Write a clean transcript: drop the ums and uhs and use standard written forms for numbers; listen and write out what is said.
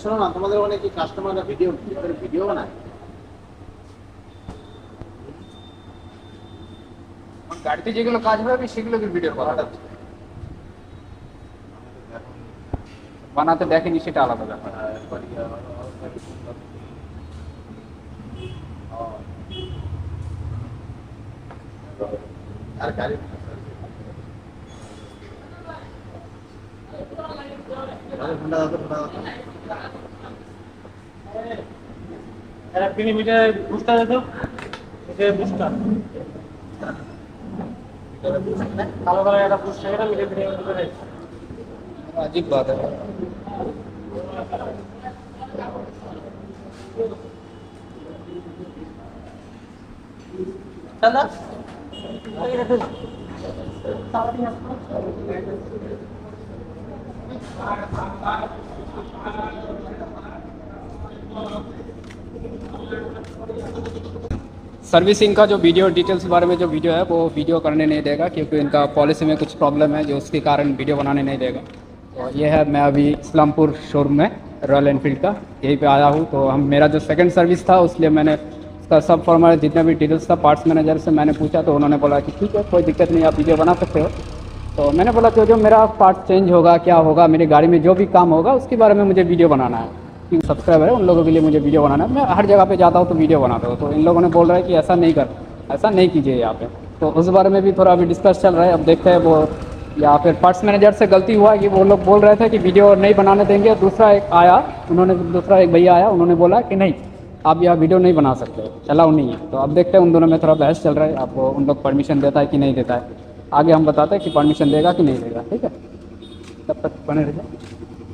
শোনো না, তোমাদের অনেক কাস্টমাররা ভিডিও ভিডিও বানায়, গাড়িতে যেগুলো কাজ হবে সেগুলো ভিডিওর কথা বানাতে দেখেনি, সেটা আলাদা ব্যাপার। আর গাড়ি ঠান্ডা দাও, ঠান্ডা দাও। মিটার বুস্টার দে তো, এটা বুস্টার কালো কালার একটা বুস্টার, এটা মিটার মিটার अजीब बात है। चला सर्विसिंग का जो वीडियो डिटेल्स के बारे में जो वीडियो है वो वीडियो करने नहीं देगा, क्योंकि इनका पॉलिसी में कुछ प्रॉब्लम है जो उसके कारण वीडियो बनाने नहीं देगा। तो ये है, मैं अभी इस्लामपुर शोरूम में रॉयल एनफील्ड का यहीं पे आया हूँ। तो हम मेरा जो सेकंड सर्विस था उसलिए मैंने उसका सब फॉर्मेट जितने भी डिटेल्स था पार्ट्स मैनेजर से मैंने पूछा, तो उन्होंने बोला कि ठीक है कोई दिक्कत नहीं, आप वीडियो बना सकते हो। तो मैंने बोला कि जो मेरा पार्ट चेंज होगा, क्या होगा, मेरी गाड़ी में जो भी काम होगा उसके बारे में मुझे वीडियो बनाना है। क्योंकि सब्सक्राइबर है उन लोगों के लिए मुझे वीडियो बनाना है, मैं हर जगह पे जाता हूँ तो वीडियो बनाता हूँ। तो इन लोगों ने बोल रहा है कि ऐसा नहीं कीजिए यहाँ पे। तो उस बारे में भी थोड़ा अभी डिस्कस चल रहा है। अब देखते हैं वो, या फिर पार्ट्स मैनेजर से गलती हुआ कि वो लोग बोल रहे थे कि वीडियो नहीं बनाने देंगे। दूसरा एक भैया आया, उन्होंने बोला कि नहीं आप यहाँ वीडियो नहीं बना सकते, अलाउ नहीं है। तो अब देखते हैं, उन दोनों में थोड़ा बहस चल रहा है, आपको उन लोग परमिशन देता है कि नहीं देता है। आगे हम बताते हैं कि परमिशन देगा कि नहीं देगा। ठीक है, तब तक बने रहिए।